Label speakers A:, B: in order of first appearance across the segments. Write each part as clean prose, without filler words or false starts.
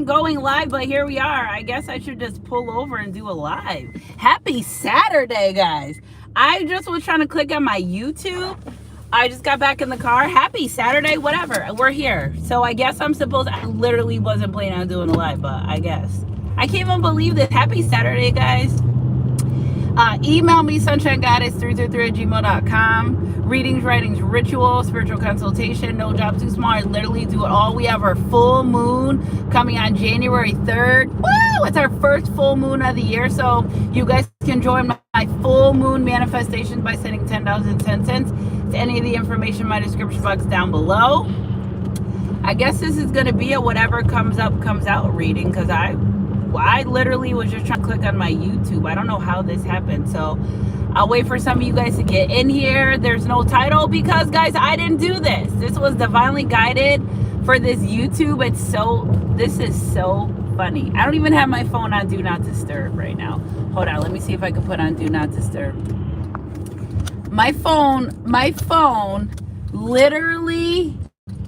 A: even going live, but here we are. I guess I should just pull over and do a live. Happy Saturday, guys. I just was trying to click on my YouTube. I just got back in the car. Happy Saturday, whatever. We're here. So I guess I'm supposed, I literally wasn't planning on doing a live, but I guess. I can't even believe this. Happy Saturday, guys. Email me, sunshinegoddess333@gmail.com. Readings, writings, ritual, spiritual consultation. No job too small. I literally do it all. We have our full moon coming on January 3rd. Woo! It's our first full moon of the year. So you guys can join my full moon manifestation by sending $10.10 to any of the information in my description box down below. I guess this is going to be a whatever comes up, comes out reading, because I literally was just trying to click on my YouTube. I don't know how this happened. So I'll wait for some of you guys to get in here. There's no title because, guys, I didn't do this. This was divinely guided for this YouTube. This is so funny. I don't even have my phone on Do Not Disturb right now. Hold on. Let me see if I can put on Do Not Disturb. My phone literally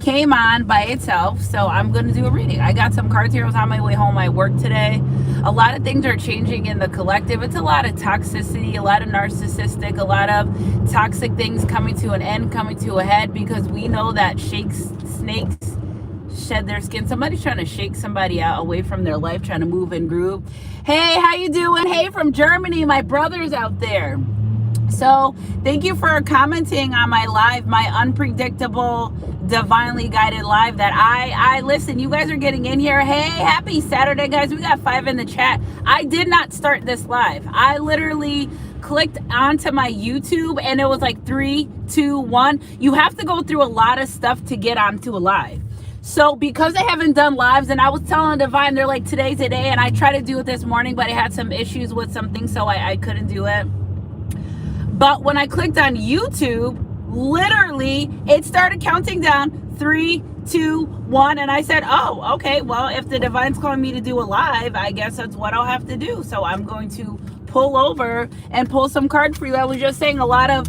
A: came on by itself, so I'm going to do a reading. I got some cards here. I was on my way home. I worked today. A lot of things are changing in the collective. It's a lot of toxicity, a lot of narcissistic, a lot of toxic things coming to an end, coming to a head, because we know that snakes shed their skin. Somebody's trying to shake somebody out away from their life, trying to move and groove. Hey, how you doing? Hey, from Germany, my brother's out there. So thank you for commenting on my live, my unpredictable, divinely guided live that I listen. You guys are getting in here. Hey, happy Saturday, guys. We got 5 in the chat. I did not start this live. I literally clicked onto my YouTube and it was like 3, 2, 1. You have to go through a lot of stuff to get onto a live. So because I haven't done lives, and I was telling Divine, they're like, today's the day, and I tried to do it this morning, but I had some issues with something, so I couldn't do it. But when I clicked on YouTube, literally, it started counting down 3, 2, 1. And I said, oh, okay, well, if the Divine's calling me to do a live, I guess that's what I'll have to do. So I'm going to pull over and pull some cards for you. I was just saying a lot of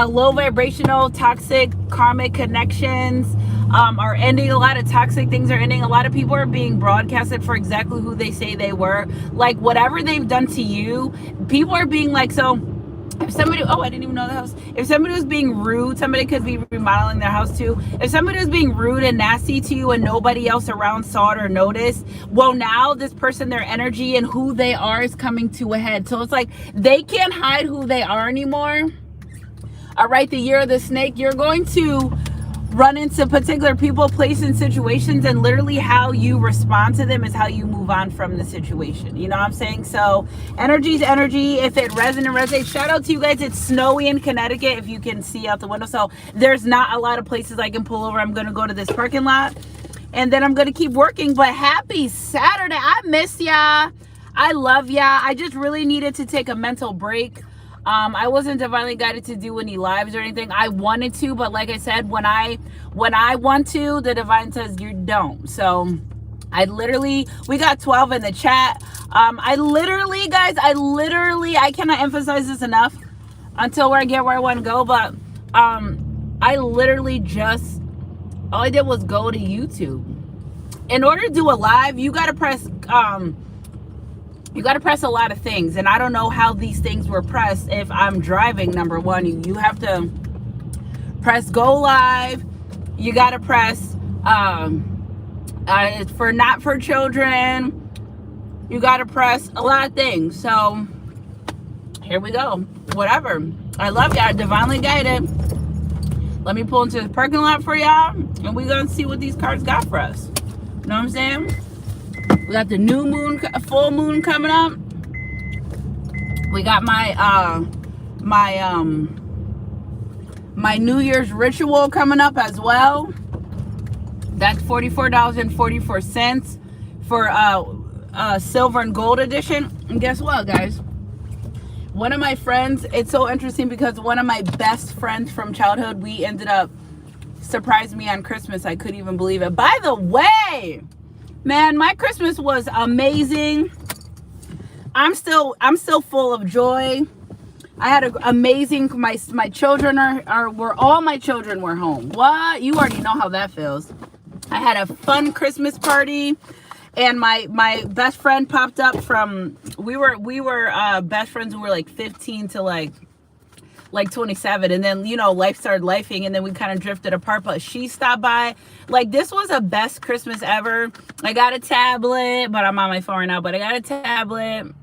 A: low vibrational, toxic, karmic connections are ending. A lot of toxic things are ending. A lot of people are being broadcasted for exactly who they say they were. Like, whatever they've done to you, people are being like, so... If somebody, I didn't even know the house. If somebody was being rude, somebody could be remodeling their house too. If somebody was being rude and nasty to you and nobody else around saw it or noticed, well, now this person, their energy and who they are is coming to a head. So it's like they can't hide who they are anymore. All right, the year of the snake, you're going to run into particular people, places, and situations, and literally how you respond to them is how you move on from the situation. You know what I'm saying? So energy's energy. If it resonates, shout out to you guys. It's snowy in Connecticut, if you can see out the window. So there's not a lot of places I can pull over. I'm going to go to this parking lot and then I'm going to keep working. But happy Saturday. I miss ya. I love ya. I just really needed to take a mental break. I wasn't divinely guided to do any lives or anything. I wanted to, but like I said, when I want to, the divine says you don't. So we got 12 in the chat. I cannot emphasize this enough until I get where I want to go. But I literally just, all I did was go to YouTube. In order to do a live, you got to press a lot of things, and I don't know how these things were pressed. If I'm driving, number one, you have to press go live. You got to press it's for not for children. You got to press a lot of things. So here we go. Whatever. I love y'all. Divinely guided. Let me pull into the parking lot for y'all, and we're gonna see what these cards got for us. You know what I'm saying? We got the new moon, full moon coming up. We got my my New Year's ritual coming up as well. That's $44.44 for silver and gold edition. And guess what, guys? One of my friends, it's so interesting because one of my best friends from childhood, we ended up surprised me on Christmas. I couldn't even believe it. By the way, man, my Christmas was amazing. I'm still full of joy. I had an amazing, my children all my children were home. What? You already know how that feels. I had a fun Christmas party. And my best friend popped up from, we were best friends when we were like 15 to like 27, and then, you know, life started lifing, and then we kind of drifted apart. But she stopped by. Like, this was a best Christmas ever. I got a tablet, but I'm on my phone right now. But I got a tablet,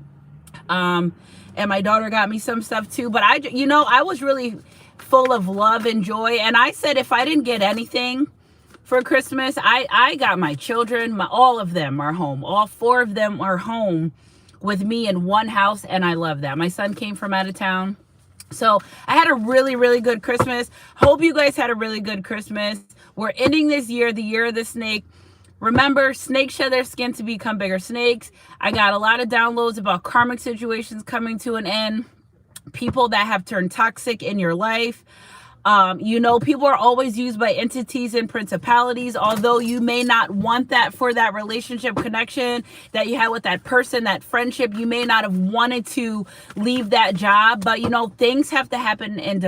A: and my daughter got me some stuff too. But I was really full of love and joy. And I said, if I didn't get anything for Christmas, I got my children. All of them are home. All 4 of them are home with me in one house, and I love that. My son came from out of town. So I had a really, really good Christmas. Hope you guys had a really good Christmas. We're ending this year, the year of the snake. Remember, snakes shed their skin to become bigger snakes. I got a lot of downloads about karmic situations coming to an end. People that have turned toxic in your life. People are always used by entities and principalities, although you may not want that for that relationship connection that you had with that person, that friendship. You may not have wanted to leave that job, but things have to happen in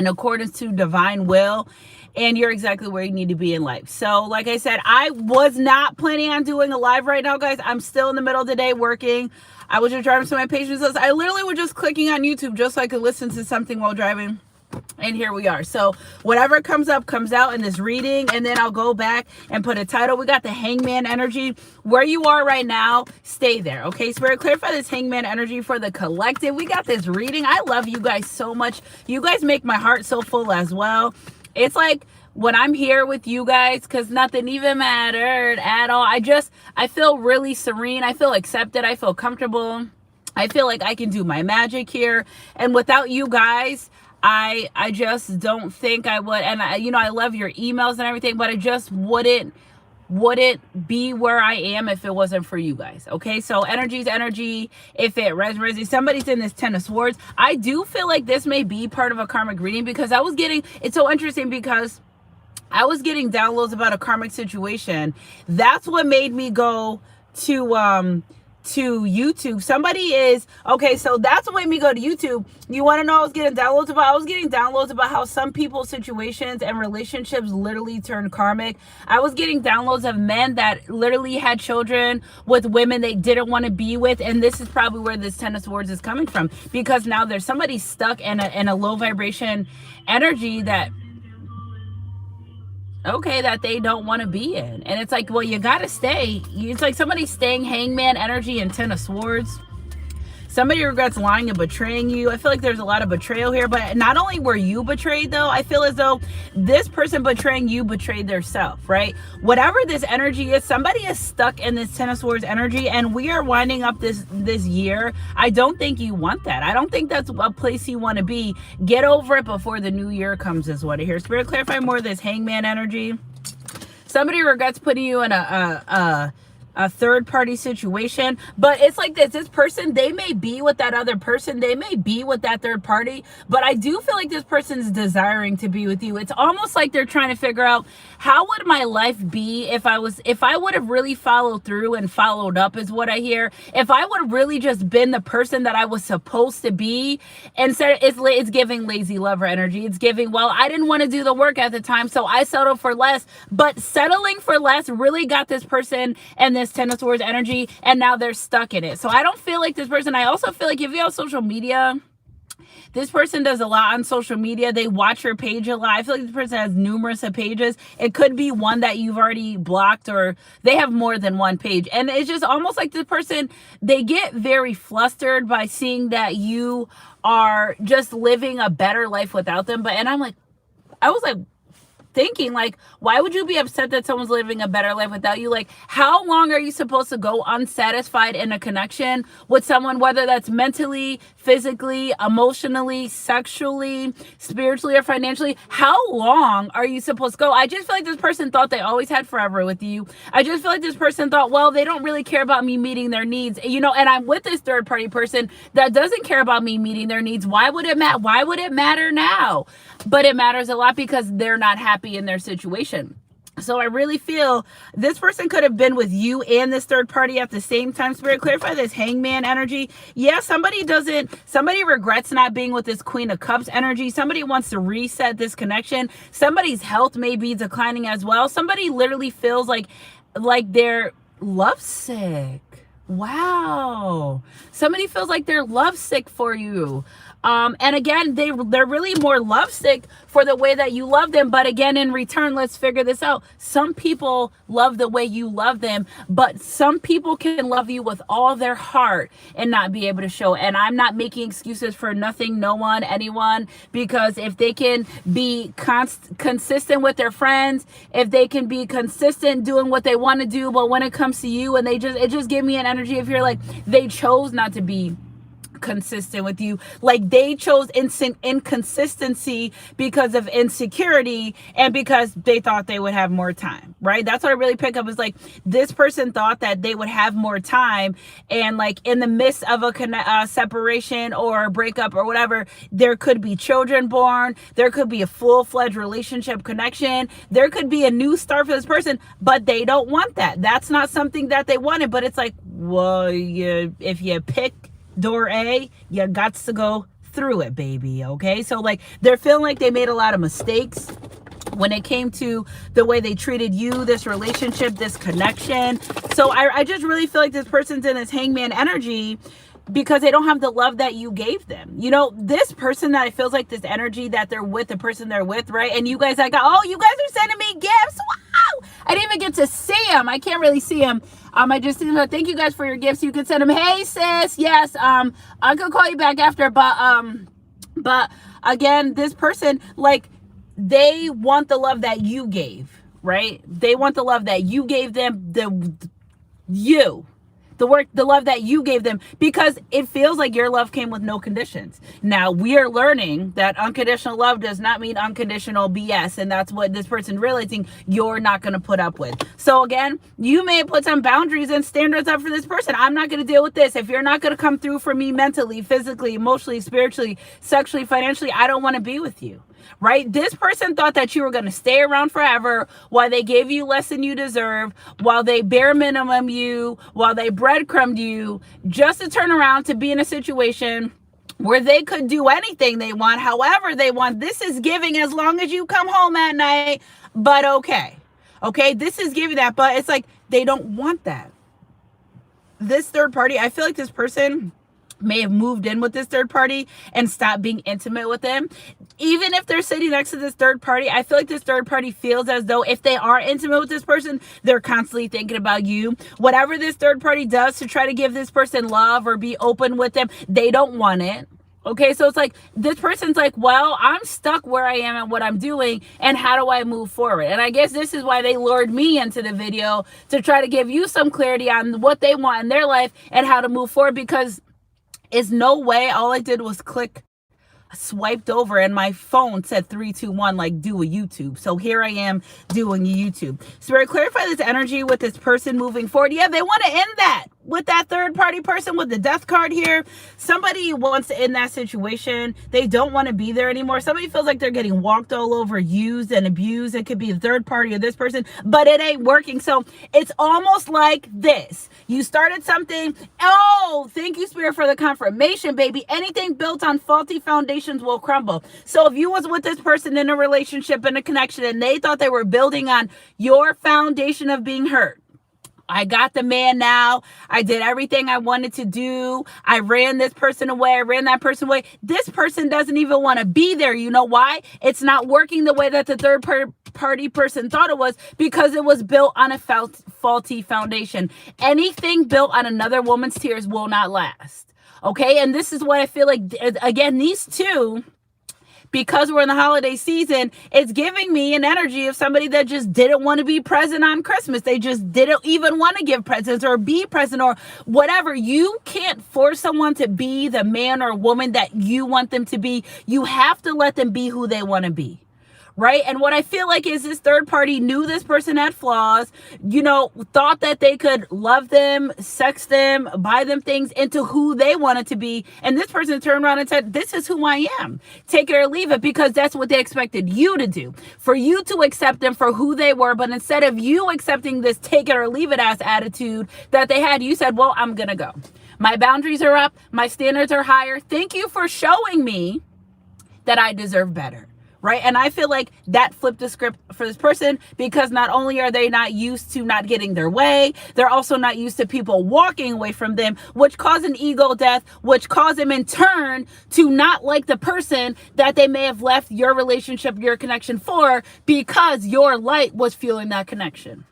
A: accordance to divine will, and you're exactly where you need to be in life. So like I said, I was not planning on doing a live right now, guys. I'm still in the middle of the day working. I was just driving to my patient's house. I literally was just clicking on YouTube just so I could listen to something while driving. And here we are. So whatever comes up comes out in this reading, and then I'll go back and put a title. We got the Hangman energy. Where you are right now, stay there. Okay, Spirit, clarify this Hangman energy for the collective. We got this reading. I love you guys so much. You guys make my heart so full as well. It's like when I'm here with you guys, because nothing even mattered at all. I feel really serene. I feel accepted. I feel comfortable. I feel like I can do my magic here. And without you guys, I just don't think I would. And I love your emails and everything, but I just wouldn't be where I am if it wasn't for you guys. Okay, so energy's energy. If it resonates, somebody's in this 10 of Swords. I do feel like this may be part of a karmic reading, because it's so interesting, because I was getting downloads about a karmic situation. That's what made me go to YouTube. So that's what made me go to YouTube. You want to know what I was getting downloads about? I was getting downloads about how some people's situations and relationships literally turn karmic. I was getting downloads of men that literally had children with women they didn't want to be with, and this is probably where this 10 of Swords is coming from, because now there's somebody stuck in a low vibration energy that they don't want to be in. And it's like, well, you gotta stay. It's like somebody's staying Hangman energy and 10 of Swords. Somebody regrets lying and betraying you. I feel like there's a lot of betrayal here, but not only were you betrayed though, I feel as though this person betraying you betrayed their self, right? Whatever this energy is, somebody is stuck in this 10 of Swords energy, and we are winding up this year. I don't think you want that. I don't think that's a place you want to be. Get over it before the new year comes is what I hear. Spirit, clarify more of this Hangman energy. Somebody regrets putting you in a third party situation, but it's like this person, they may be with that other person, they may be with that third party, but I do feel like this person's desiring to be with you. It's almost like they're trying to figure out, how would my life be if I would have really followed through and followed up, is what I hear. If I would have really just been the person that I was supposed to be, instead it's giving lazy lover energy. It's giving, well, I didn't want to do the work at the time, so I settled for less. But settling for less really got this person and this 10 of Swords energy, and now they're stuck in it. So I don't feel like this person. I also feel like if you have social media, this person does a lot on social media. They watch your page a lot. I feel like this person has numerous pages. It could be one that you've already blocked, or they have more than one page. And it's just almost like this person, they get very flustered by seeing that you are just living a better life without them. I was like, thinking, like, why would you be upset that someone's living a better life without you? Like, how long are you supposed to go unsatisfied in a connection with someone, whether that's mentally, physically, emotionally, sexually, spiritually, or financially? How long are you supposed to go? I just feel like this person thought they always had forever with you. I just feel like this person thought, well, they don't really care about me meeting their needs, and I'm with this third party person that doesn't care about me meeting their needs. Why would it matter? Why would it matter now? But it matters a lot, because they're not happy in their situation. So I really feel this person could have been with you and this third party at the same time. Spirit, clarify this Hangman energy. Yeah, somebody regrets not being with this Queen of Cups energy. Somebody wants to reset this connection. Somebody's health may be declining as well. Somebody literally feels like they're Lovesick. Wow. Somebody feels like they're lovesick for you. And again, they're really more lovesick for the way that you love them. But again, in return, let's figure this out. Some people love the way you love them, but some people can love you with all their heart and not be able to show. And I'm not making excuses for nothing, no one, anyone, because if they can be consistent with their friends, if they can be consistent doing what they want to do, but when it comes to you and it just give me an energy if you're like, they chose not to be consistent with you, like they chose inconsistency because of insecurity and because they thought they would have more time, right? That's what I really pick up is like this person thought that they would have more time, and like in the midst of a separation or a breakup or whatever, there could be children born, there could be a full-fledged relationship connection, there could be a new start for this person, but they don't want that. That's not something that they wanted. But it's like, well, if you pick door A, you got to go through it, baby. Okay, so like they're feeling like they made a lot of mistakes when it came to the way they treated you, this relationship, this connection. So I just really feel like this person's in this hangman energy because they don't have the love that you gave them. You know, this person that it feels like this energy that they're with, the person they're with, right? And you guys, you guys are sending me gifts. Wow! I didn't even get to see them. I can't really see them. I just thank you guys for your gifts. You can send them. Hey sis, yes. I could call you back after, but again, this person, like, they want the love that you gave, right? They want the love that you gave them, the love that you gave them, because it feels like your love came with no conditions. Now we are learning that unconditional love does not mean unconditional BS, and that's what this person realizing you're not going to put up with. So again, you may put some boundaries and standards up for this person. I'm not going to deal with this. If you're not going to come through for me mentally, physically, emotionally, spiritually, sexually, financially, I don't want to be with you. Right? This person thought that you were going to stay around forever while they gave you less than you deserve, while they bare minimum you, while they breadcrumbed you, just to turn around to be in a situation where they could do anything they want, however they want. This is giving as long as you come home at night, but okay. Okay, this is giving that, but it's like they don't want that. This third party, I feel like this person may have moved in with this third party and stopped being intimate with them. Even if they're sitting next to this third party, I feel like this third party feels as though if they are intimate with this person, they're constantly thinking about you. Whatever this third party does to try to give this person love or be open with them, they don't want it. Okay, so it's like this person's like, well, I'm stuck where I am and what I'm doing, and how do I move forward? And I guess this is why they lured me into the video, to try to give you some clarity on what they want in their life and how to move forward, because it's no way all I did was swiped over and my phone said 3, 2, 1, like do a YouTube. So here I am doing a YouTube. Spirit, clarify this energy with this person moving forward. Yeah, they want to end that with that third party person with the death card here. Somebody wants to end that situation. They don't want to be there anymore. Somebody feels like they're getting walked all over, used and abused. It could be the third party or this person, but it ain't working. So it's almost like this. You started something. Oh, thank you, Spirit, for the confirmation, baby. Anything built on faulty foundations will crumble. So if you was with this person in a relationship and a connection and they thought they were building on your foundation of being hurt, I got the man now. I did everything I wanted to do. I ran this person away. I ran that person away. This person doesn't even want to be there. You know why? It's not working the way that the third party person thought it was, because it was built on a faulty foundation. Anything built on another woman's tears will not last. Okay? And this is what I feel like, again, these two, because we're in the holiday season, it's giving me an energy of somebody that just didn't want to be present on Christmas. They just didn't even want to give presents or be present or whatever. You can't force someone to be the man or woman that you want them to be. You have to let them be who they want to be. Right? And what I feel like is this third party knew this person had flaws, thought that they could love them, sex them, buy them things into who they wanted to be. And this person turned around and said, this is who I am. Take it or leave it, because that's what they expected you to do, for you to accept them for who they were. But instead of you accepting this take it or leave it ass attitude that they had, you said, well, I'm going to go. My boundaries are up. My standards are higher. Thank you for showing me that I deserve better. right? And I feel like that flipped the script for this person, because not only are they not used to not getting their way, they're also not used to people walking away from them, which caused an ego death, which caused them in turn to not like the person that they may have left your relationship, your connection for, because your light was fueling that connection.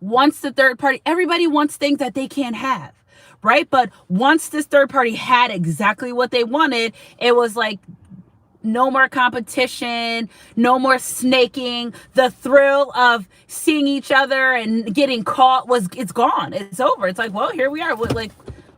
A: Once the third party, everybody wants things that they can't have, right? But once this third party had exactly what they wanted, it was like, no more competition, no more snaking. The thrill of seeing each other and getting caught it's gone. It's over. It's like, well, here we are.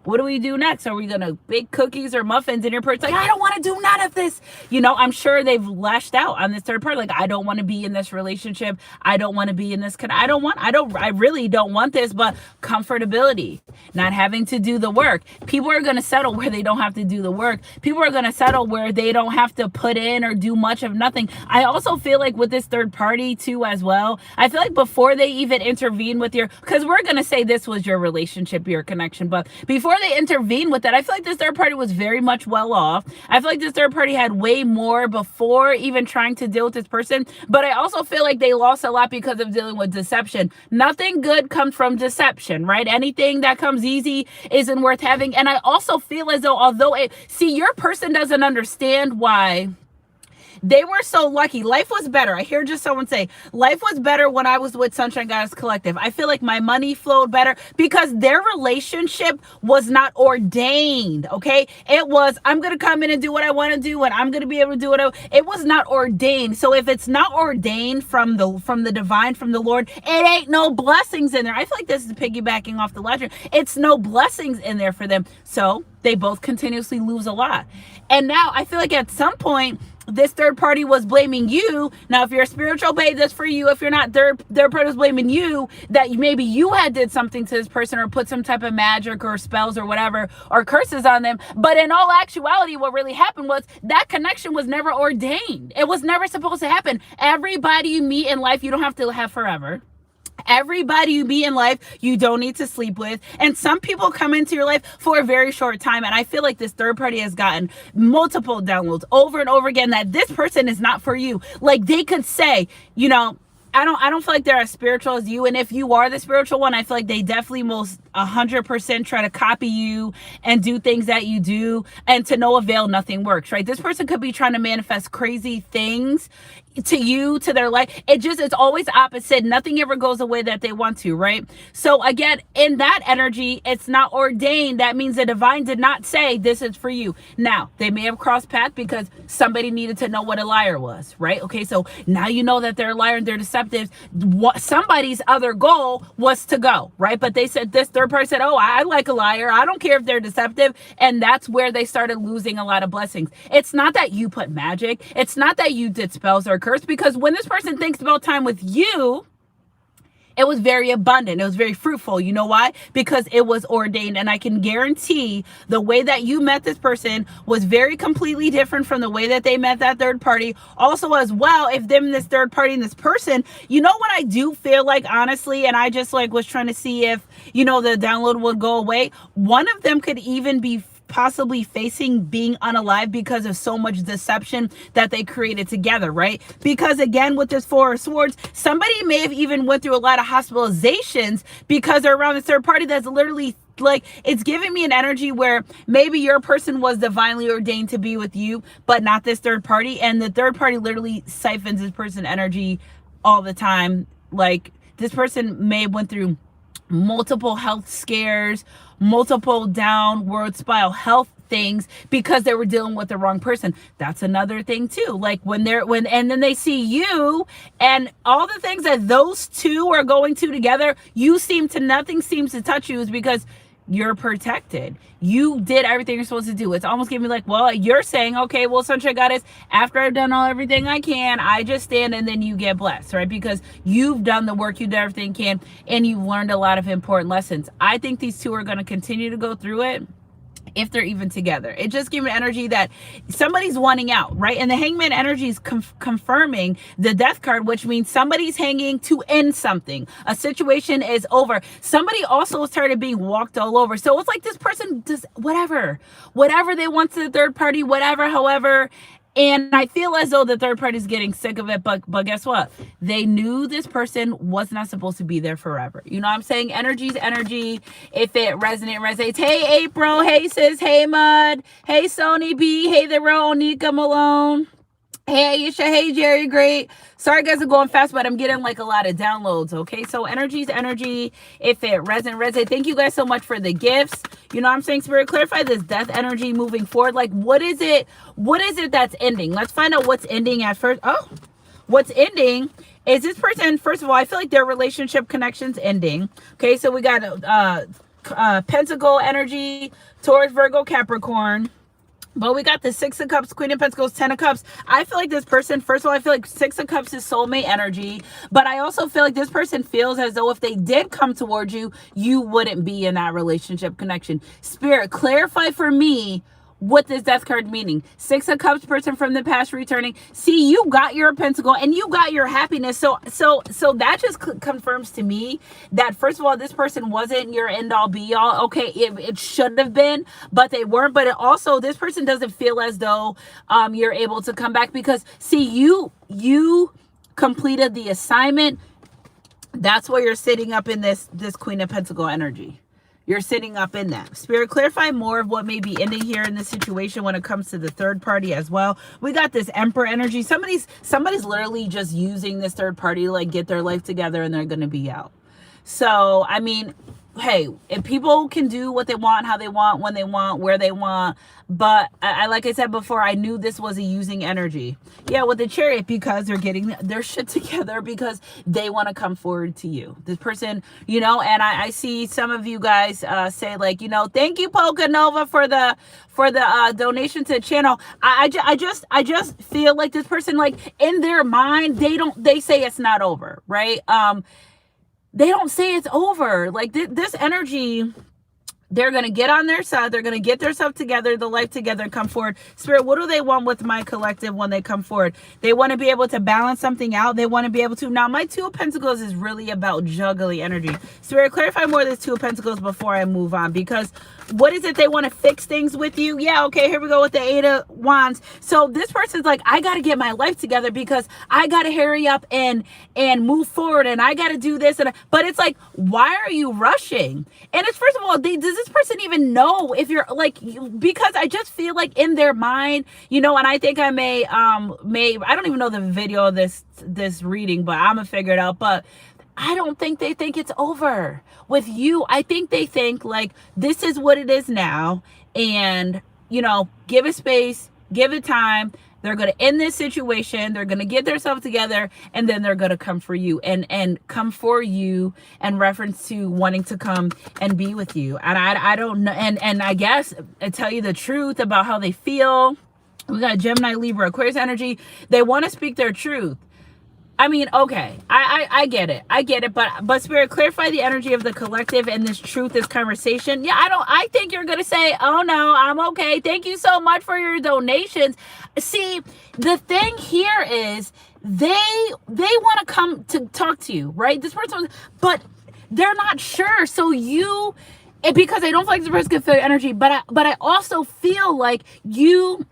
A: What do we do next? Are we going to bake cookies or muffins? And your person's like, I don't want to do none of this. I'm sure they've lashed out on this third party. Like, I don't want to be in this relationship. I don't want to be in this. I really don't want this, but comfortability, not having to do the work. People are going to settle where they don't have to do the work. People are going to settle where they don't have to put in or do much of nothing. I also feel like with this third party too, as well, I feel like before they even intervene with because we're going to say this was your relationship, your connection, but before they intervene with that, I feel like this third party was very much well off. I feel like this third party had way more before even trying to deal with this person. But I also feel like they lost a lot because of dealing with deception. Nothing good comes from deception, right? Anything that comes easy isn't worth having. And I also feel as though, your person doesn't understand why they were so lucky. Life was better. I hear just someone say, life was better when I was with Sunshine Goddess Collective. I feel like my money flowed better because their relationship was not ordained, okay? It was, I'm going to come in and do what I want to do, and I'm going to be able to do it was not ordained. So if it's not ordained from the divine, from the Lord, it ain't no blessings in there. I feel like this is piggybacking off the last year. It's no blessings in there for them. So they both continuously lose a lot. And now I feel like at some point, this third party was blaming you. Now, if you're a spiritual babe, that's for you. If you're not, third party was blaming you that maybe you had did something to this person or put some type of magic or spells or whatever or curses on them. But in all actuality, what really happened was that connection was never ordained. It was never supposed to happen. Everybody you meet in life, you don't have to have forever. Everybody you meet in life, you don't need to sleep with. And some people come into your life for a very short time. And I feel like this third party has gotten multiple downloads over and over again that this person is not for you. Like they could say, I don't feel like they're as spiritual as you. And if you are the spiritual one, I feel like they definitely most 100% try to copy you and do things that you do. And to no avail, nothing works, right? This person could be trying to manifest crazy things to you, to their life. It's always opposite. Nothing ever goes the way that they want to, right? So again, in that energy, it's not ordained. That means the divine did not say this is for you. Now, they may have crossed paths because somebody needed to know what a liar was, right? Okay, so now you know that they're a liar and they're deceptive. Somebody's other goal was to go, right? But they said, this third party said, oh, I like a liar. I don't care if they're deceptive. And that's where they started losing a lot of blessings. It's not that you put magic. It's not that you did spells or curse, because when this person thinks about time with you, it was very abundant. It was very fruitful. You know why? Because it was ordained. And I can guarantee the way that you met this person was very completely different from the way that they met that third party. Also, as well, if them, this third party and this person, what I do feel like, honestly, and I just was trying to see if, the download would go away. One of them could even be possibly facing being unalive because of so much deception that they created together, right? Because again, with this Four of Swords, somebody may have even went through a lot of hospitalizations because they're around this third party that's literally it's giving me an energy where maybe your person was divinely ordained to be with you, but not this third party. And the third party literally siphons this person's energy all the time. Like this person may have went through multiple health scares, multiple downward spiral health things because they were dealing with the wrong person. That's another thing too. And then they see you and all the things that those two are going to together, nothing seems to touch you, is because you're protected. You did everything you're supposed to do. It's almost giving me you're saying, okay, well, Sunshine Goddess, after I've done everything I can, I just stand and then you get blessed, right? Because you've done the work, you've done everything you can, and you've learned a lot of important lessons. I think these two are going to continue to go through it, if they're even together. It just gave me energy that somebody's wanting out, right? And the Hangman energy is confirming the Death card, which means somebody's hanging to end something. A situation is over. Somebody also started being walked all over. So it's like this person does whatever they want to the third party, however, And I feel as though the third party is getting sick of it, but guess what? They knew this person was not supposed to be there forever. You know what I'm saying? Energy's energy. If it resonates. Hey, April. Hey, sis. Hey, Mud. Hey, Sony B. Hey, the real Onika Malone. Hey, Aisha. Hey, Jerry. Great. Sorry, guys, I'm going fast, but I'm getting like a lot of downloads. Okay, so energy's energy. If it resonates. Thank you guys so much for the gifts. You know what I'm saying? Spirit, clarify this death energy moving forward. Like, what is it? What is it that's ending? Let's find out what's ending at first. Oh, what's ending is this person. First of all, I feel like their relationship connection's ending. Okay, so we got Pentacle energy, Taurus, Virgo, Capricorn. But we got the Six of Cups, Queen of Pentacles, Ten of Cups. I feel like this person, first of all, I feel like Six of Cups is soulmate energy. But I also feel like this person feels as though if they did come towards you, you wouldn't be in that relationship connection. Spirit, clarify for me what this death card meaning. Six of Cups, person from the past returning. See, you got your pentacle and you got your happiness. So that just confirms to me that, first of all, this person wasn't your end all be all. Okay, it should have been, but they weren't. But it also, this person doesn't feel as though you're able to come back, because see, you completed the assignment. That's why you're sitting up in this Queen of Pentacle energy. You're sitting up in that. Spirit, clarify more of what may be ending here in this situation when it comes to the third party as well. We got this Emperor energy. Somebody's literally just using this third party to like get their life together, and they're going to be out. So, I mean, hey, if people can do what they want, how they want, when they want, where they want. But I like I said before, I knew this was a using energy. Yeah, with the Chariot, because they're getting their shit together, because they want to come forward to you. This person, you know, and I see some of you guys say like, you know, thank you, Polka Nova, for the donation to the channel. I just feel like this person, like in their mind, they say it's not over, right? They don't say it's over. Like this energy, they're going to get on their side. They're going to get themselves together, the life together, and come forward. Spirit, what do they want with my collective when they come forward? They want to be able to balance something out. They want to be able to. Now, my Two of Pentacles is really about juggling energy. Spirit, clarify more of this Two of Pentacles before I move on, because what is it? They want to fix things with you. Yeah, okay, here we go with the Eight of Wands. So this person's like, I got to get my life together because I got to hurry up and move forward, and I got to do this. But it's like, why are you rushing? And it's, first of all, does this person even know if you're like, because I just feel like in their mind, you know, and I think I may, I don't even know the video of this reading, but I'm gonna figure it out. But I don't think they think it's over with you. I think they think like, this is what it is now. And, you know, give it space, give it time. They're going to end this situation. They're going to get themselves together, and then they're going to come for you and come for you in reference to wanting to come and be with you. And I don't know. And I guess I tell you the truth about how they feel. We got Gemini, Libra, Aquarius energy. They want to speak their truth. I mean, okay, I get it. I get it. But Spirit, clarify the energy of the collective and this truth, this conversation. Yeah, I think you're going to say, oh no, I'm okay. Thank you so much for your donations. See, the thing here is they want to come to talk to you, right? This person, but they're not sure. So because I don't feel like this person can feel your energy, but I also feel like you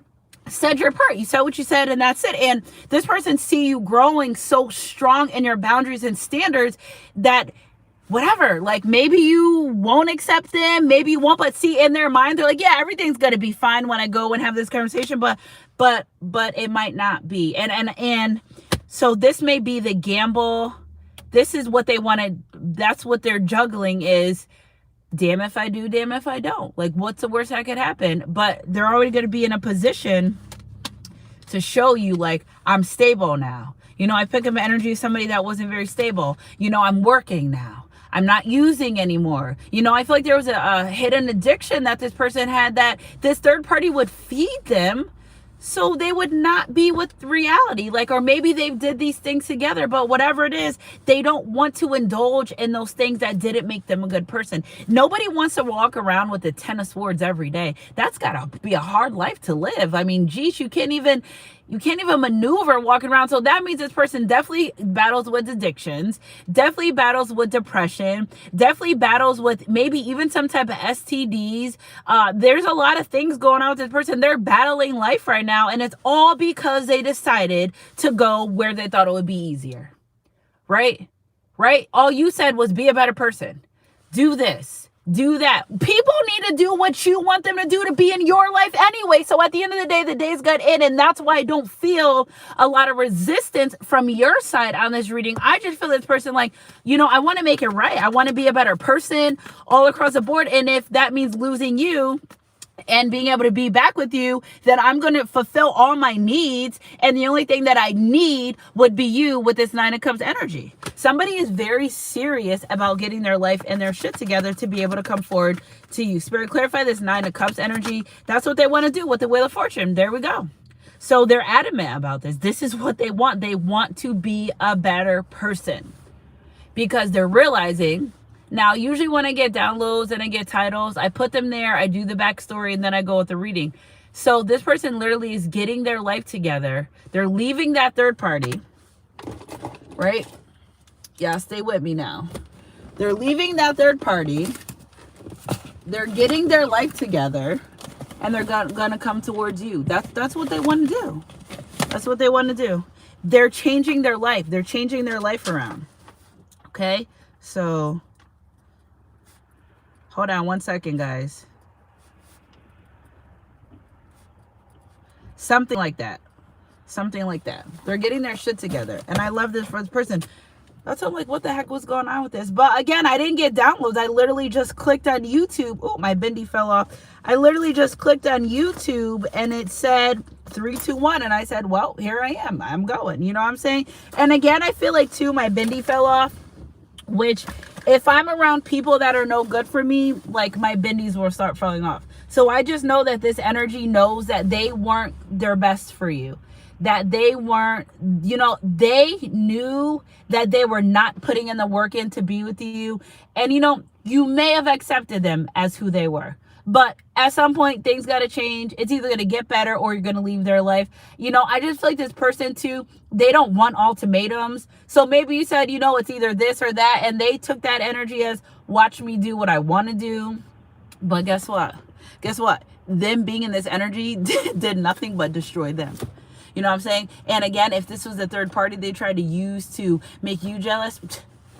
A: said your part. You said what you said, and that's it. And this person see you growing so strong in your boundaries and standards that whatever, like maybe you won't accept them, maybe you won't, but see, in their mind, they're like, yeah, everything's gonna be fine when I go and have this conversation, but it might not be. And so this may be the gamble. This is what they wanted. That's what they're juggling is, damn if I do, damn if I don't. Like, what's the worst that could happen? But they're already going to be in a position to show you, like, I'm stable now. You know, I pick up energy of somebody that wasn't very stable. You know, I'm working now. I'm not using anymore. You know, I feel like there was a hidden addiction that this person had, that this third party would feed them so they would not be with reality. Like, or maybe they did these things together, but whatever it is, they don't want to indulge in those things that didn't make them a good person. Nobody wants to walk around with the 10 of Swords every day. That's gotta be a hard life to live. I mean, geez, you can't even, You can't even maneuver walking around. So that means this person definitely battles with addictions, definitely battles with depression, definitely battles with maybe even some type of STDs. There's a lot of things going on with this person. They're battling life right now, and it's all because they decided to go where they thought it would be easier. Right? Right? All you said was be a better person. Do this. Do that. People need to do what you want them to do to be in your life anyway. So at the end of the day, the days got in, and that's why I don't feel a lot of resistance from your side on this reading. I just feel this person like, I want to make it right. I want to be a better person all across the board. And if that means losing you and being able to be back with you, then I'm going to fulfill all my needs. And the only thing that I need would be you with this Nine of Cups energy. Somebody is very serious about getting their life and their shit together to be able to come forward to you. Spirit, clarify this Nine of Cups energy. That's what they want to do with the Wheel of Fortune. There we go. So they're adamant about this. This is what they want. They want to be a better person because they're realizing. Now, usually when I get downloads and I get titles, I put them there, I do the backstory, and then I go with the reading. So this person literally is getting their life together. They're leaving that third party, right? Yeah, stay with me now. They're leaving that third party. They're getting their life together, and they're gonna come towards you. That's what they want to do. That's what they want to do. They're changing their life. They're changing their life around. Okay? So hold on one second, guys. Something like that. Something like that. They're getting their shit together. And I love this for this person. That's why I'm like, what the heck was going on with this? But again, I didn't get downloads. I literally just clicked on YouTube. Oh, my bindi fell off. I literally just clicked on YouTube and it said 3, 2, 1. And I said, well, here I am. I'm going. You know what I'm saying? And again, I feel like too, my bindi fell off, which if I'm around people that are no good for me, like my bindis will start falling off. So I just know that this energy knows that they weren't their best for you. That they weren't, they knew that they were not putting in the work in to be with you. And, you may have accepted them as who they were. But at some point, things got to change. It's either going to get better or you're going to leave their life. I just feel like this person too, they don't want ultimatums. So maybe you said, it's either this or that. And they took that energy as watch me do what I want to do. But guess what? Them being in this energy did nothing but destroy them. You know what I'm saying? And again, if this was the third party they tried to use to make you jealous,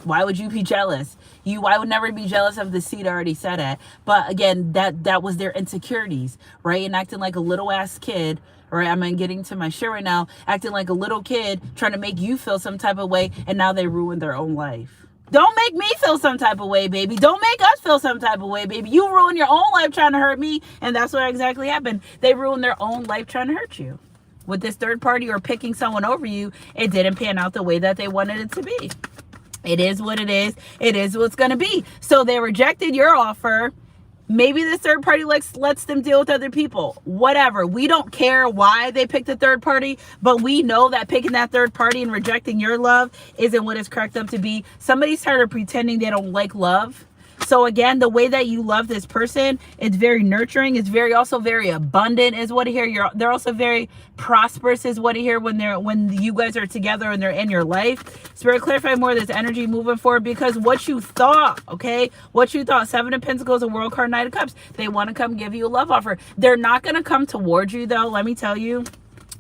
A: why would you be jealous? I would never be jealous of the seed I already said at. But again, that was their insecurities, right? And acting like a little ass kid, right? I'm getting to my shit right now. Acting like a little kid, trying to make you feel some type of way, and now they ruined their own life. Don't make me feel some type of way, baby. Don't make us feel some type of way, baby. You ruined your own life trying to hurt me, and that's what exactly happened. They ruined their own life trying to hurt you. With this third party or picking someone over you, it didn't pan out the way that they wanted it to be. It is what it is. It is what's going to be. So they rejected your offer. Maybe the third party lets them deal with other people. Whatever. We don't care why they picked the third party, but we know that picking that third party and rejecting your love isn't what it's cracked up to be. Somebody started pretending they don't like love. So again, the way that you love this person, it's very nurturing. It's also very abundant is what I hear. They're also very prosperous is what I hear when you guys are together and they're in your life. Spirit, clarify more of this energy moving forward, because what you thought, okay? What you thought, 7 of Pentacles, a World card, Knight of Cups. They want to come give you a love offer. They're not going to come towards you though, let me tell you,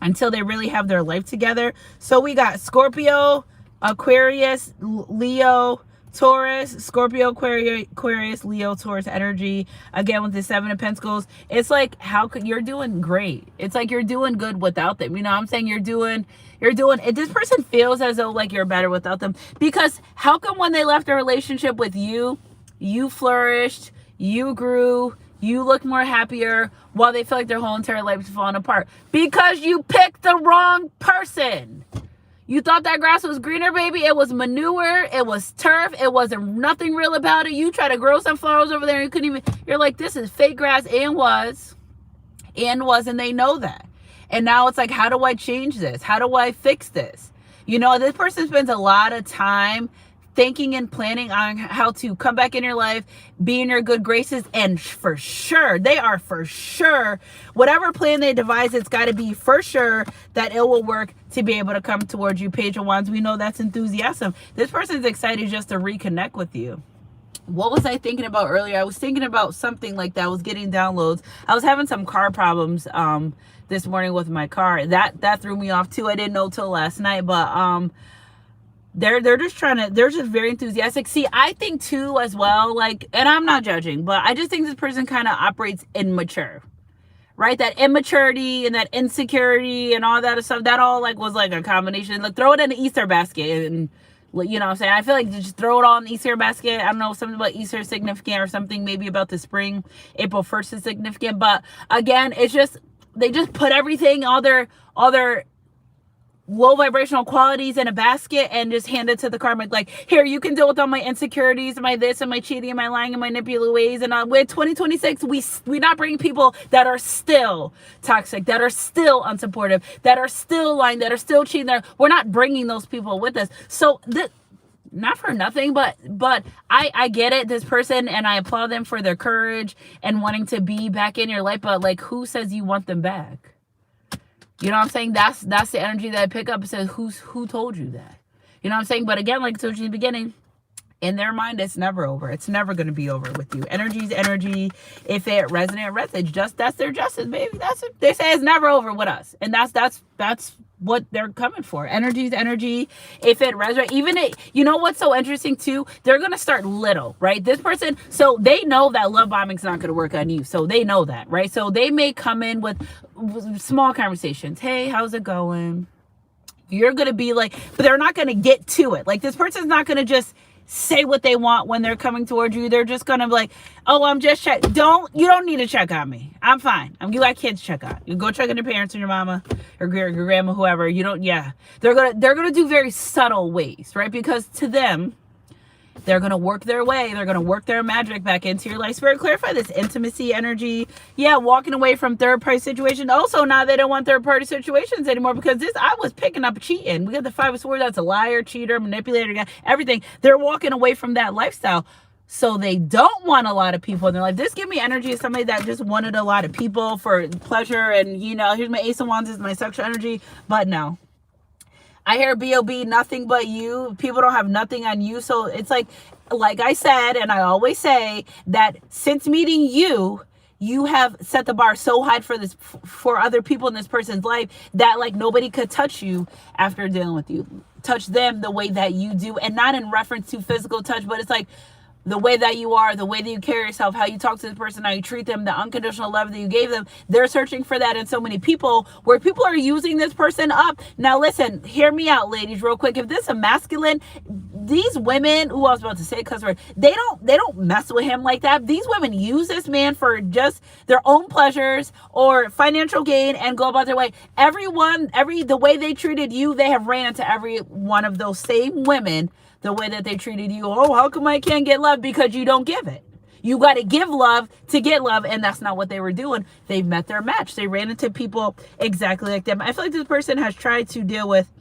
A: until they really have their life together. So we got Scorpio, Aquarius, Leo, Taurus, Scorpio, Aquarius, Leo, Taurus energy. Again, with the 7 of Pentacles, it's like, you're doing great. It's like you're doing good without them. You know what I'm saying? You're doing it. This person feels as though like you're better without them, because how come when they left a relationship with you, you flourished, you grew, you look more happier, while they feel like their whole entire life is falling apart? Because you picked the wrong person. You thought that grass was greener, baby. It was manure. It was turf. It wasn't nothing real about it. You try to grow some flowers over there and you couldn't even, you're like, this is fake grass, and they know that. And now it's like, how do I change this? How do I fix this? This person spends a lot of time thinking and planning on how to come back in your life, be in your good graces, and for sure, whatever plan they devise, it's got to be for sure that it will work to be able to come towards you. Page of Wands, we know that's enthusiasm. This person's excited just to reconnect with you. What was I thinking about earlier? I was thinking about something like that. I was getting downloads. I was having some car problems this morning with my car. That threw me off too. I didn't know till last night, but they're just very enthusiastic. See, I think too as well, like, and I'm not judging, but I just think this person kind of operates immature. Right? That immaturity and that insecurity and all that stuff, that all like was like a combination. Like, throw it in the Easter basket, and you know what I'm saying? I feel like just throw it all in the Easter basket. I don't know, something about Easter is significant, or something maybe about the spring. April 1st is significant. But again, it's just, they just put everything, all their low vibrational qualities in a basket and just hand it to the karmic, like, here, you can deal with all my insecurities, my this and my cheating and my lying and my manipulative ways. And with 2026, we not bring people that are still toxic, that are still unsupportive, that are still lying, that are still cheating. We're not bringing those people with us. So not for nothing, but I get it, this person, and I applaud them for their courage and wanting to be back in your life. But like, who says you want them back? You know what I'm saying? That's the energy that I pick up. It says, who told you that? You know what I'm saying? But again, like I told you in the beginning, in their mind, it's never over. It's never going to be over with you. Energy's energy. If it resonates, that's their justice, baby. That's it. They say it's never over with us. And that's what they're coming for. Energy's energy. If it resonates, you know what's so interesting too? They're going to start little, right? This person, so they know that love bombing's not going to work on you. So they know that, right? So they may come in with small conversations. Hey, how's it going? You're going to be like, but they're not going to get to it. Like, this person's not going to just say what they want when they're coming towards you. They're just gonna be like, oh, I'm just check. You don't need to check on me. I'm fine. You got kids to check on. You go check on your parents and your mama or your grandma, whoever. You don't, yeah. They're gonna do very subtle ways, right? Because to them, they're going to work their way. They're going to work their magic back into your life. Spirit, clarify this intimacy energy. Yeah, walking away from third-party situations. Also, now they don't want third-party situations anymore, because I was picking up cheating. We got the Five of Swords. That's a liar, cheater, manipulator, everything. They're walking away from that lifestyle. So they don't want a lot of people in their life. This give me energy of somebody that just wanted a lot of people for pleasure. And, you know, here's my Ace of Wands, is my sexual energy. But no. I hear B.O.B. nothing but you. People don't have nothing on you. So it's like I said, and I always say, that since meeting you, you have set the bar so high for other people in this person's life that like nobody could touch you after dealing with you. Touch them the way that you do, and not in reference to physical touch, but it's like the way that you are, the way that you carry yourself, how you talk to this person, how you treat them, the unconditional love that you gave them. They're searching for that in so many people, where people are using this person up. Now listen, hear me out, ladies, real quick. If this is a masculine, these women, who I was about to say cuss word, they don't mess with him like that. These women use this man for just their own pleasures or financial gain and go about their way. The way they treated you, they have ran into every one of those same women. The way that they treated you. Oh, how come I can't get love? Because you don't give it. You got to give love to get love. And that's not what they were doing. They met their match. They ran into people exactly like them. I feel like this person has tried to deal with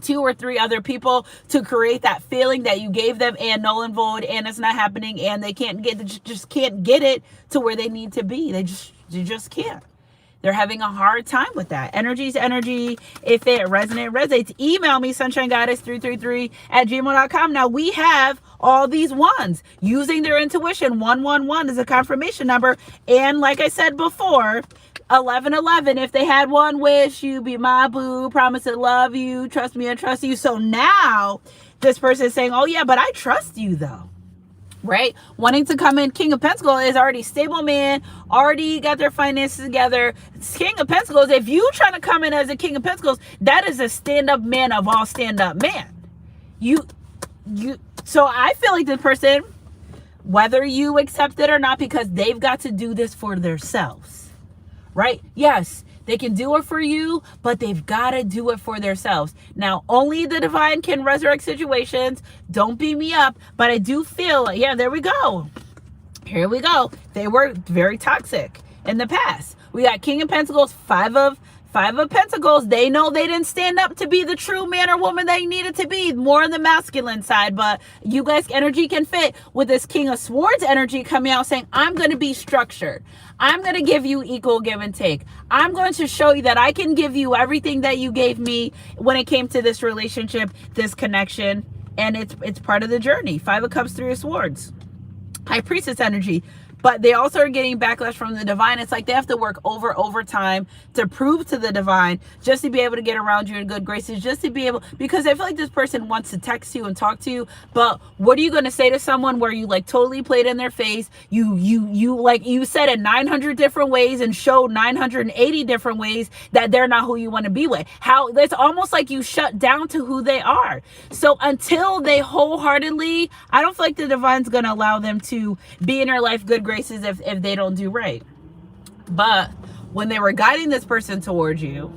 A: 2 or 3 other people to create that feeling that you gave them, and null and void, and it's not happening, and they just can't get it to where they need to be. They just can't. They're having a hard time with that. Energy's energy. If it resonates, email me, sunshinegoddess333@gmail.com. Now, we have all these ones using their intuition. 111 is a confirmation number. And like I said before, 1111, if they had one wish, you be my boo, promise to love you, trust me, I trust you. So now this person is saying, oh yeah, but I trust you though. Right? Wanting to come in. King of Pentacles is already stable man, already got their finances together. King of Pentacles, if you trying to come in as a King of Pentacles, that is a stand-up man of all stand-up man. So I feel like this person, whether you accept it or not, because they've got to do this for themselves. Right? Yes, they can do it for you, but they've got to do it for themselves. Now, only the divine can resurrect situations. Don't beat me up, but I do feel, yeah, there we go. Here we go. They were very toxic in the past. We got King of Pentacles, Five of Five of Pentacles, they know they didn't stand up to be the true man or woman they needed to be, more on the masculine side, but you guys' energy can fit with this King of Swords energy coming out saying, I'm going to be structured. I'm going to give you equal give and take. I'm going to show you that I can give you everything that you gave me when it came to this relationship, this connection, and it's part of the journey. Five of Cups, Three of Swords. High Priestess energy. But they also are getting backlash from the divine. It's like they have to work overtime to prove to the divine, just to be able to get around you in good graces, just to be able, because I feel like this person wants to text you and talk to you, but what are you going to say to someone where you like totally played in their face? You said it 900 different ways and showed 980 different ways that they're not who you want to be with. How it's almost like you shut down to who they are. So until they wholeheartedly, I don't feel like the divine's going to allow them to be in your life good graces if they don't do right. But when they were guiding this person towards you,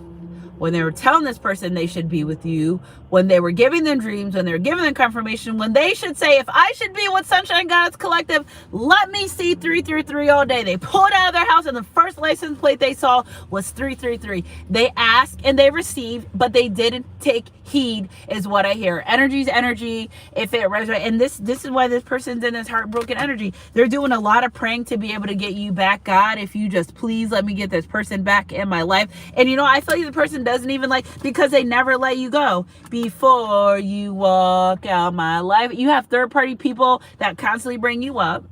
A: when they were telling this person they should be with you, when they were giving them dreams, when they were giving them confirmation, when they should say, if I should be with Sunshine Goddess Collective, let me see 333 all day. They pulled out of their house and the first license plate they saw was 333. They asked and they received, but they didn't take heed, is what I hear. Energy's energy. If it resonates, and this is why this person's in this heartbroken energy. They're doing a lot of praying to be able to get you back. God, if you just please let me get this person back in my life. And you know, I feel like the person doesn't even like, because they never let you go. Before you walk out my life, you have third-party people that constantly bring you up.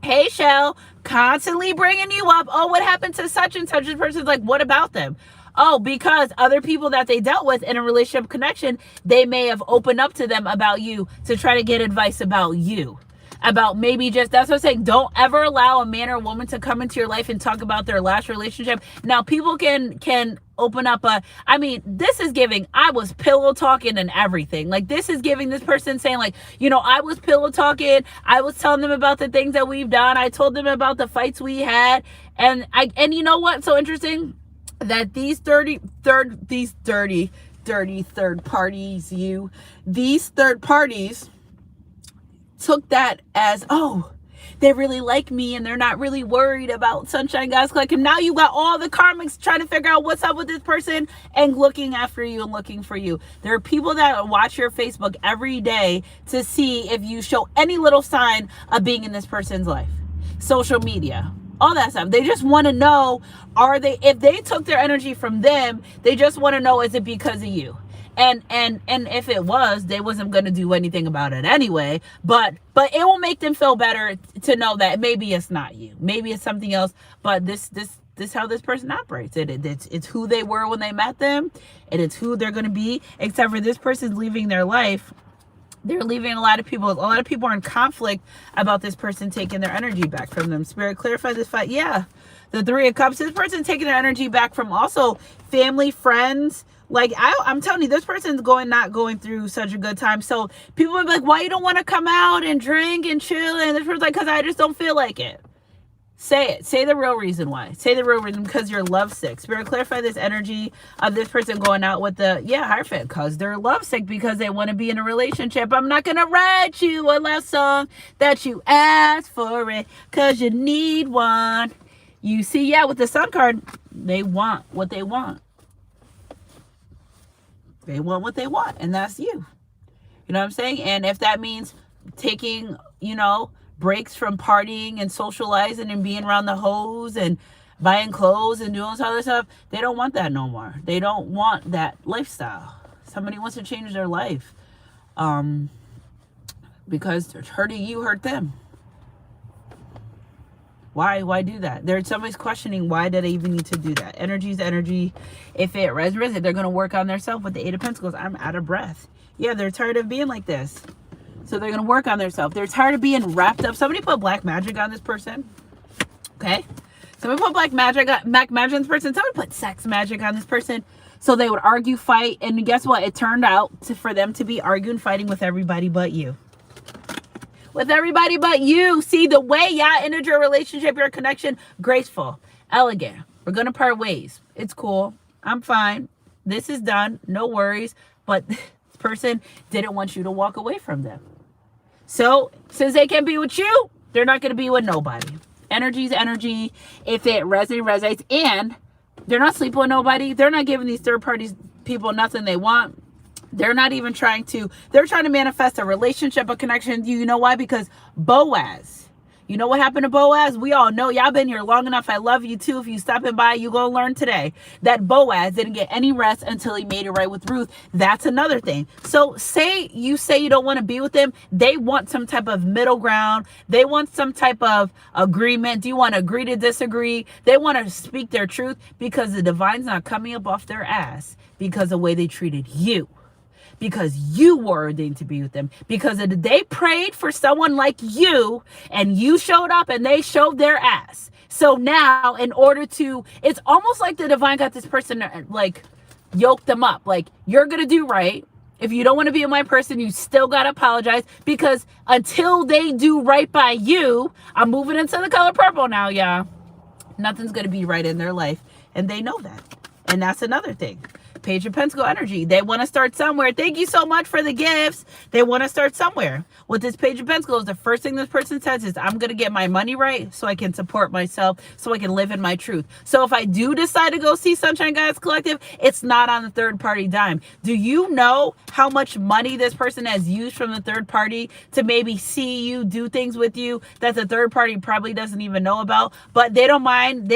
A: Hey, Shell, constantly bringing you up. Oh, what happened to such and such? This person's like, what about them? Oh, because other people that they dealt with in a relationship connection, they may have opened up to them about you to try to get advice about you. About maybe just, that's what I'm saying, don't ever allow a man or woman to come into your life and talk about their last relationship. Now, people can open up I mean, this is giving, I was pillow talking and everything. Like, this is giving this person saying, like, you know, I was pillow talking. I was telling them about the things that we've done. I told them about the fights we had. And you know what? So interesting that these dirty third parties, these third parties took that as, oh, they really like me and they're not really worried about Sunshine Goddess Collective. Now you got all the karmics trying to figure out what's up with this person and looking after you and looking for you. There are people that watch your Facebook every day to see if you show any little sign of being in this person's life. Social media, all that stuff. They just want to know, if they took their energy from them, they just want to know, is it because of you? And if it was, they wasn't going to do anything about it anyway, but it will make them feel better to know that maybe it's not you, maybe it's something else, but this how this person operates. It's who they were when they met them, and it's who they're going to be, except for this person's leaving their life. They're leaving a lot of people are in conflict about this person taking their energy back from them. Spirit, clarify this fight. Yeah, the Three of Cups, this person taking their energy back from also family, friends. Like, I'm telling you, this person's not going through such a good time. So people are like, why you don't want to come out and drink and chill? And this person's like, because I just don't feel like it. Say it. Say the real reason why. Say the real reason, because you're lovesick. Spirit, clarify this energy of this person going out with the, Hierophant, because they're lovesick, because they want to be in a relationship. I'm not going to write you a love song that you asked for it, because you need one. You see, with the Sun card, they want what they want. They want what they want, and that's you. You know what I'm saying? And if that means taking, breaks from partying and socializing and being around the hoes and buying clothes and doing this other stuff, they don't want that no more. They don't want that lifestyle. Somebody wants to change their life because hurting you hurt them. Why do that? Somebody's questioning, why did I even need to do that? Energy's energy. If it resonates, they're going to work on themselves with the Eight of Pentacles. I'm out of breath. Yeah, they're tired of being like this. So they're going to work on themselves. They're tired of being wrapped up. Somebody put black magic on this person. Okay? Somebody put black magic on this person. Somebody put sex magic on this person. So they would argue, fight. And guess what? It turned out for them to be arguing, fighting with everybody but you. With everybody but you. See, the way y'all entered your relationship, your connection, graceful, elegant. We're going to part ways. It's cool. I'm fine. This is done. No worries. But this person didn't want you to walk away from them. So, since they can't be with you, they're not going to be with nobody. Energy's energy. If it resonates. And They're not sleeping with nobody. They're not giving these third parties people nothing they want. They're not even they're trying to manifest a relationship, a connection. You know why? Because Boaz. You know what happened to Boaz? We all know. Y'all been here long enough. I love you too. If you stopping by, you gonna learn today that Boaz didn't get any rest until he made it right with Ruth. That's another thing. So say you don't want to be with them. They want some type of middle ground. They want some type of agreement. Do you want to agree to disagree? They want to speak their truth because the divine's not coming up off their ass because of the way they treated you. Because you were ordained to be with them. Because they prayed for someone like you and you showed up and they showed their ass. So now it's almost like the divine got this person like yoked them up. Like, you're going to do right. If you don't want to be my person, you still got to apologize, because until they do right by you, I'm moving into the color purple now, y'all. Nothing's going to be right in their life. And they know that. And that's another thing. Page of Pentacle energy. They want to start somewhere. Thank you so much for the gifts. They want to start somewhere. With this Page of Pentacles, the first thing this person says is, I'm going to get my money right so I can support myself, so I can live in my truth. So if I do decide to go see Sunshine Goddess Collective, it's not on the third party dime. Do you know how much money this person has used from the third party to maybe see you, do things with you that the third party probably doesn't even know about? But they don't mind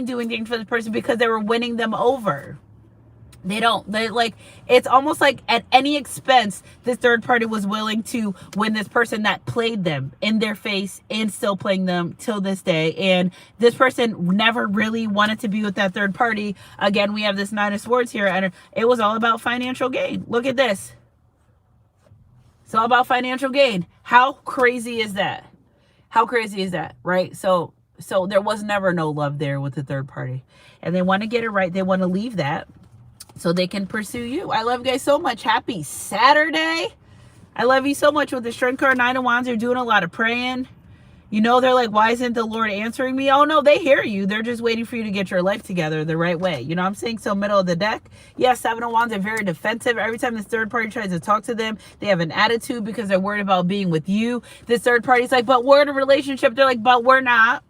A: doing things for this person because they were winning them over. It's almost like at any expense, this third party was willing to win this person that played them in their face and still playing them till this day. And this person never really wanted to be with that third party. Again, we have this Nine of Swords here, and it was all about financial gain. Look at this. It's all about financial gain. How crazy is that? How crazy is that, right? So there was never no love there with the third party. And they want to get it right. They want to leave that so they can pursue you. I love you guys so much. Happy Saturday. I love you so much. With the Strength card, Nine of Wands, you're doing a lot of praying. You know, they're like, why isn't the Lord answering me? Oh, no, they hear you. They're just waiting for you to get your life together the right way. You know what I'm saying? So middle of the deck. Yeah, Seven of Wands are very defensive. Every time this third party tries to talk to them, they have an attitude because they're worried about being with you. This third party's like, but we're in a relationship. They're like, but we're not.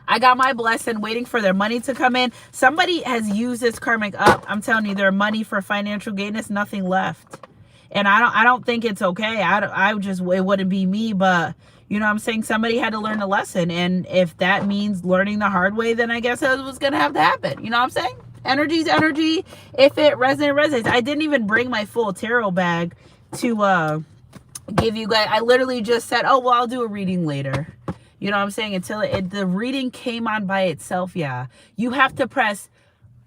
A: I got my blessing, waiting for their money to come in. Somebody has used this karmic up. I'm telling you, their money for financial gain is nothing left. And I don't think it's okay. It wouldn't be me, but you know what I'm saying? Somebody had to learn a lesson. And if that means learning the hard way, then I guess that's what's going to have to happen. You know what I'm saying? Energy's energy. If it resonates. I didn't even bring my full tarot bag to give you guys. I literally just said, oh, well, I'll do a reading later. You know what I'm saying? Until the reading came on by itself, yeah. You have to press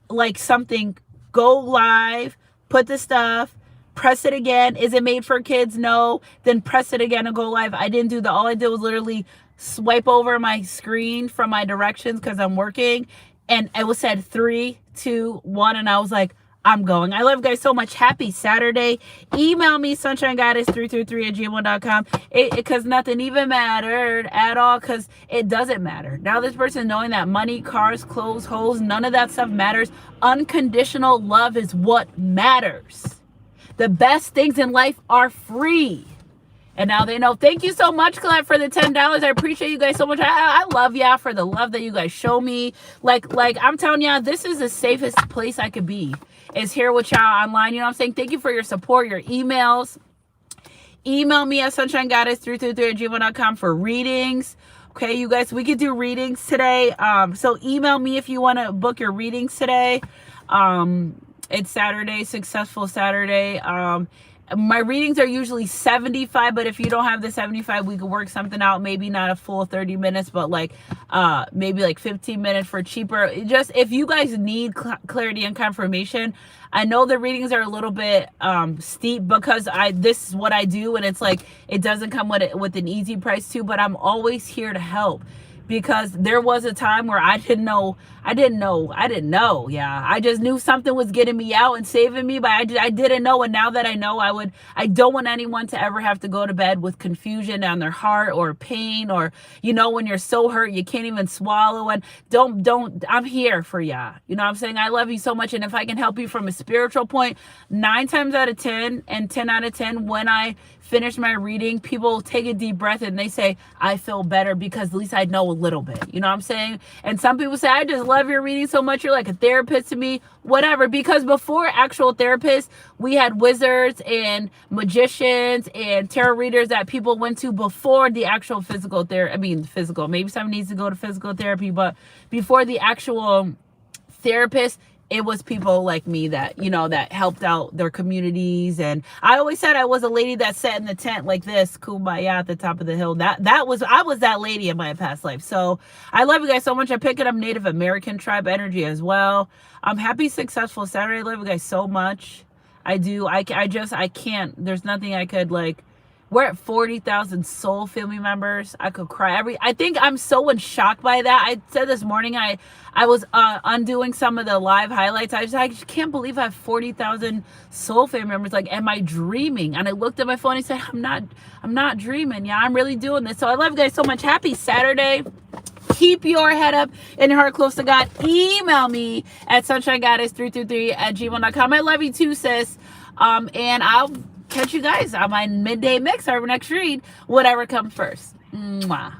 A: like something, go live, put the stuff, press it again. Is it made for kids? No. Then press it again and go live. I didn't do all I did was literally swipe over my screen from my directions because I'm working. And it was said 3, 2, 1. And I was like, I'm going. I love you guys so much. Happy Saturday. Email me, sunshinegoddess333@gmail.com. Because nothing even mattered at all, because it doesn't matter. Now this person knowing that money, cars, clothes, hoes, none of that stuff matters. Unconditional love is what matters. The best things in life are free. And now they know. Thank you so much, Colette, for the $10. I appreciate you guys so much. I love y'all for the love that you guys show me. Like I'm telling y'all, this is the safest place I could be, is here with y'all online. You know what I'm saying? Thank you for your support, your emails. Email me at sunshinegoddess333@gmail.com for readings. Okay, you guys, we could do readings today. So email me if you want to book your readings today. It's Saturday, successful Saturday. My readings are usually 75, but if you don't have the 75, we could work something out. Maybe not a full 30 minutes, but like maybe like 15 minutes for cheaper. Just if you guys need clarity and confirmation. I know the readings are a little bit steep because this is what I do, and it's like it doesn't come with an easy price too, but I'm always here to help. Because there was a time where I didn't know. Yeah, I just knew something was getting me out and saving me, but I didn't know. And now that I know, I don't want anyone to ever have to go to bed with confusion on their heart or pain, or, you know, when you're so hurt, you can't even swallow. And I'm here for ya. You know what I'm saying? I love you so much. And if I can help you from a spiritual point, 9 times out of 10 and 10 out of 10, when I finish my reading, people take a deep breath and they say, I feel better because at least I know a little bit. You know what I'm saying? And some people say, I just love your reading so much. You're like a therapist to me, whatever. Because before actual therapists, we had wizards and magicians and tarot readers that people went to before the actual physical therapy. I mean, physical. Maybe someone needs to go to physical therapy, but before the actual therapist, it was people like me that, you know, that helped out their communities. And I always said I was a lady that sat in the tent like this, kumbaya at the top of the hill. I was that lady in my past life. So I love you guys so much. I'm picking up Native American tribe energy as well. I'm happy, successful Saturday. I love you guys so much. I do. I can't. There's nothing I could like. We're at 40,000 soul family members. I could cry. I think I'm so in shock by that. I said this morning, I was undoing some of the live highlights. I just can't believe I have 40,000 soul family members. Like, am I dreaming? And I looked at my phone and said, I'm not dreaming. Yeah, I'm really doing this. So I love you guys so much. Happy Saturday. Keep your head up and your heart close to God. Email me at sunshinegoddess333@gmail.com. I love you too, sis. And I'll catch you guys on my midday mix or next read, whatever comes first. Mwah.